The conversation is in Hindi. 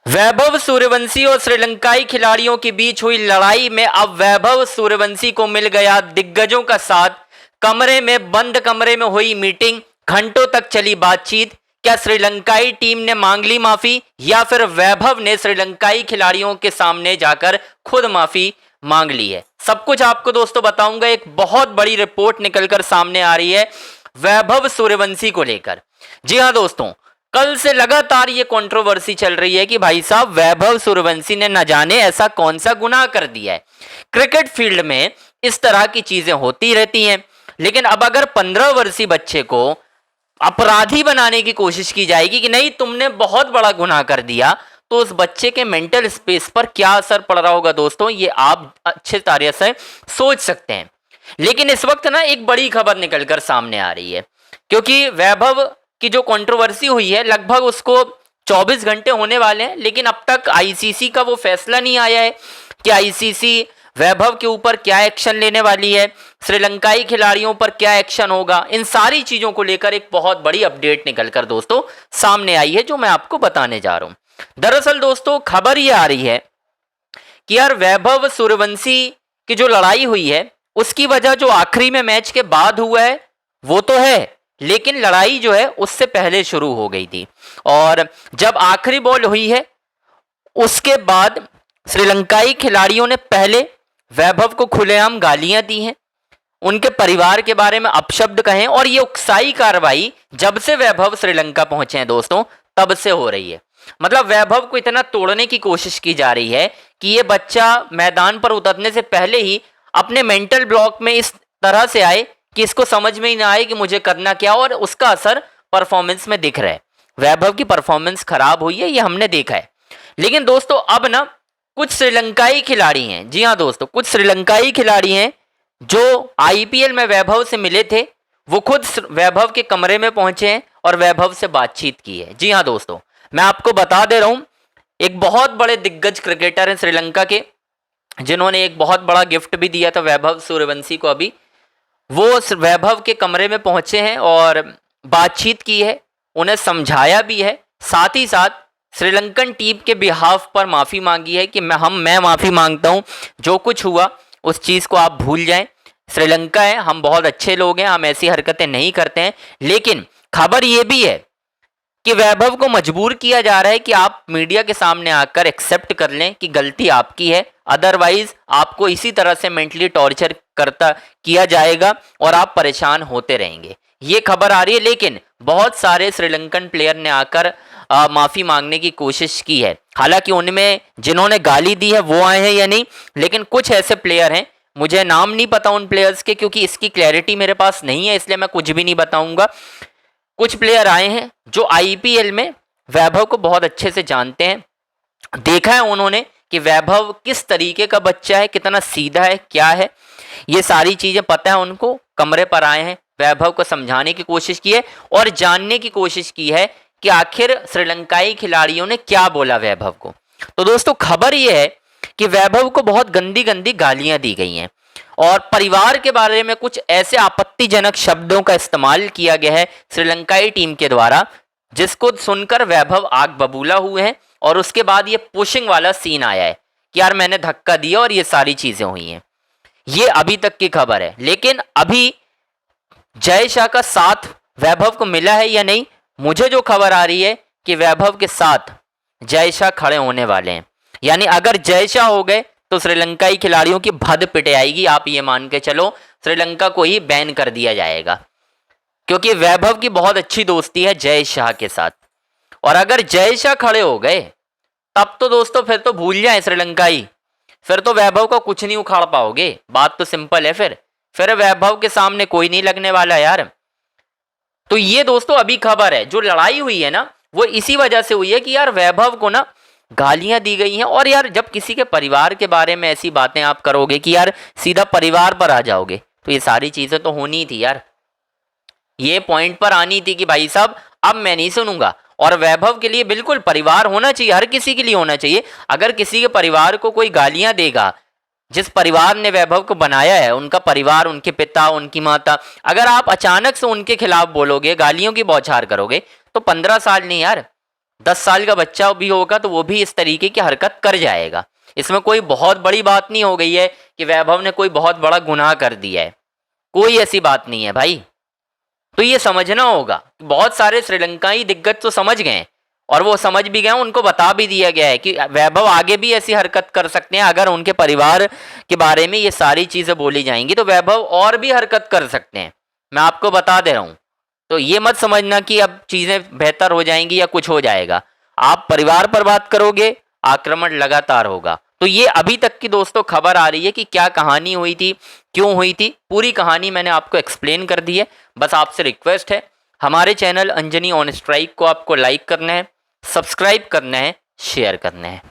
वैभव सूर्यवंशी और श्रीलंकाई खिलाड़ियों के बीच हुई लड़ाई में अब वैभव सूर्यवंशी को मिल गया दिग्गजों का साथ। बंद कमरे में हुई मीटिंग, घंटों तक चली बातचीत। क्या श्रीलंकाई टीम ने मांग ली माफी या फिर वैभव ने श्रीलंकाई खिलाड़ियों के सामने जाकर खुद माफी मांग ली है? सब कुछ आपको दोस्तों बताऊंगा। एक बहुत बड़ी रिपोर्ट निकलकर सामने आ रही है वैभव सूर्यवंशी को लेकर। जी हाँ दोस्तों, कल से लगातार ये कंट्रोवर्सी चल रही है कि भाई साहब वैभव सूर्यवंशी ने न जाने ऐसा कौन सा गुनाह कर दिया है। क्रिकेट फील्ड में इस तरह की चीजें होती रहती हैं, लेकिन अब अगर 15 वर्षीय बच्चे को अपराधी बनाने की कोशिश की जाएगी कि नहीं तुमने बहुत बड़ा गुनाह कर दिया, तो उस बच्चे के मेंटल स्पेस पर क्या असर पड़ रहा होगा दोस्तों, ये आप अच्छे तरह से सोच सकते हैं। लेकिन इस वक्त ना एक बड़ी खबर निकलकर सामने आ रही है, क्योंकि वैभव की जो कंट्रोवर्सी हुई है लगभग उसको 24 घंटे होने वाले हैं, लेकिन अब तक आईसीसी का वो फैसला नहीं आया है कि आईसीसी वैभव के ऊपर क्या एक्शन लेने वाली है, श्रीलंकाई खिलाड़ियों पर क्या एक्शन होगा। इन सारी चीजों को लेकर एक बहुत बड़ी अपडेट निकलकर दोस्तों सामने आई है, जो मैं आपको बताने जा रहा हूं। दरअसल दोस्तों खबर ये आ रही है कि यार वैभव सूर्यवंशी की जो लड़ाई हुई है उसकी वजह जो आखिरी में मैच के बाद हुआ है वो तो है, लेकिन लड़ाई जो है उससे पहले शुरू हो गई थी। और जब आखिरी बॉल हुई है उसके बाद श्रीलंकाई खिलाड़ियों ने पहले वैभव को खुलेआम गालियां दी हैं, उनके परिवार के बारे में अपशब्द कहे, और ये उकसाई कार्रवाई जब से वैभव श्रीलंका पहुंचे हैं दोस्तों तब से हो रही है। मतलब वैभव को इतना तोड़ने की कोशिश की जा रही है कि ये बच्चा मैदान पर उतरने से पहले ही अपने मेंटल ब्लॉक में इस तरह से आए कि इसको समझ में ही ना आए कि मुझे करना क्या, और उसका असर परफॉर्मेंस में दिख रहा है। वैभव की परफॉर्मेंस खराब हुई है, ये हमने देखा है। लेकिन दोस्तों अब ना कुछ श्रीलंकाई खिलाड़ी हैं, जी हाँ दोस्तों, कुछ श्रीलंकाई खिलाड़ी हैं जो आईपीएल में वैभव से मिले थे, वो खुद वैभव के कमरे में पहुंचे हैं और वैभव से बातचीत की है। जी हाँ दोस्तों, मैं आपको बता दे रहा हूं, एक बहुत बड़े दिग्गज क्रिकेटर हैं श्रीलंका के, जिन्होंने एक बहुत बड़ा गिफ्ट भी दिया था वैभव सूर्यवंशी को। अभी वो वैभव के कमरे में पहुंचे हैं और बातचीत की है, उन्हें समझाया भी है, साथ ही साथ श्रीलंकन टीम के बिहाफ पर माफ़ी मांगी है कि मैं माफ़ी मांगता हूं, जो कुछ हुआ उस चीज़ को आप भूल जाएं। श्रीलंका है, हम बहुत अच्छे लोग हैं, हम ऐसी हरकतें नहीं करते हैं। लेकिन खबर ये भी है कि वैभव को मजबूर किया जा रहा है कि आप मीडिया के सामने आकर एक्सेप्ट कर लें कि गलती आपकी है, अदरवाइज आपको इसी तरह से मेंटली टॉर्चर करता किया जाएगा और आप परेशान होते रहेंगे। ये खबर आ रही है। लेकिन बहुत सारे श्रीलंकन प्लेयर ने आकर माफ़ी मांगने की कोशिश की है। हालांकि उनमें जिन्होंने गाली दी है वो आए हैं या नहीं, लेकिन कुछ ऐसे प्लेयर हैं, मुझे नाम नहीं पता उन प्लेयर्स के, क्योंकि इसकी क्लैरिटी मेरे पास नहीं है, इसलिए मैं कुछ भी नहीं बताऊंगा। कुछ प्लेयर आए हैं जो आईपीएल में वैभव को बहुत अच्छे से जानते हैं, देखा है उन्होंने कि वैभव किस तरीके का बच्चा है, कितना सीधा है, क्या है, ये सारी चीजें पता है उनको। कमरे पर आए हैं, वैभव को समझाने की कोशिश की है और जानने की कोशिश की है कि आखिर श्रीलंकाई खिलाड़ियों ने क्या बोला वैभव को। तो दोस्तों खबर यह है कि वैभव को बहुत गंदी गंदी गालियां दी गई हैं और परिवार के बारे में कुछ ऐसे आपत्तिजनक शब्दों का इस्तेमाल किया गया है श्रीलंकाई टीम के द्वारा, जिसको सुनकर वैभव आग बबूला हुए हैं। और उसके बाद ये पुशिंग वाला सीन आया है कि यार मैंने धक्का दिया और ये सारी चीजें हुई हैं। ये अभी तक की खबर है। लेकिन अभी जय शाह का साथ वैभव को मिला है या नहीं, मुझे जो खबर आ रही है कि वैभव के साथ जय शाह खड़े होने वाले हैं। यानी अगर जय शाह हो गए तो श्रीलंकाई खिलाड़ियों की भद पिटे आएगी। आप ये मान के चलो श्रीलंका को ही बैन कर दिया जाएगा, क्योंकि वैभव की बहुत अच्छी दोस्ती है जय शाह के साथ। और अगर जय शाह खड़े हो गए तब तो दोस्तों फिर तो भूल जाए श्रीलंकाई, फिर तो वैभव का कुछ नहीं उखाड़ पाओगे। बात तो सिंपल है, फिर वैभव के सामने कोई नहीं लगने वाला यार। तो ये दोस्तों अभी खबर है। जो लड़ाई हुई है ना वो इसी वजह से हुई है कि यार वैभव को ना गालियां दी गई हैं। और यार जब किसी के परिवार के बारे में ऐसी बातें आप करोगे कि यार सीधा परिवार पर आ जाओगे, तो ये सारी चीजें तो होनी थी यार, ये पॉइंट पर आनी थी कि भाई साहब अब मैं नहीं सुनूंगा। और वैभव के लिए बिल्कुल परिवार होना चाहिए, हर किसी के लिए होना चाहिए। अगर किसी के परिवार को कोई गालियां देगा, जिस परिवार ने वैभव को बनाया है, उनका परिवार, उनके पिता, उनकी माता, अगर आप अचानक से उनके खिलाफ बोलोगे, गालियों की बौछार करोगे, तो 15 साल नहीं यार, 10 साल का बच्चा भी होगा तो वो भी इस तरीके की हरकत कर जाएगा। इसमें कोई बहुत बड़ी बात नहीं हो गई है कि वैभव ने कोई बहुत बड़ा गुनाह कर दिया है, कोई ऐसी बात नहीं है भाई। तो ये समझना होगा, बहुत सारे श्रीलंकाई दिग्गज तो समझ गए और वो समझ भी गए, उनको बता भी दिया गया है कि वैभव आगे भी ऐसी हरकत कर सकते हैं। अगर उनके परिवार के बारे में ये सारी चीज़ें बोली जाएंगी तो वैभव और भी हरकत कर सकते हैं, मैं आपको बता दे रहा हूँ। तो ये मत समझना कि अब चीज़ें बेहतर हो जाएंगी या कुछ हो जाएगा। आप परिवार पर बात करोगे, आक्रमण लगातार होगा। तो ये अभी तक की दोस्तों खबर आ रही है कि क्या कहानी हुई थी, क्यों हुई थी, पूरी कहानी मैंने आपको एक्सप्लेन कर दी है। बस आपसे रिक्वेस्ट है, हमारे चैनल अंजनी ऑन स्ट्राइक को आपको लाइक करना है, सब्सक्राइब करना है, शेयर करना है।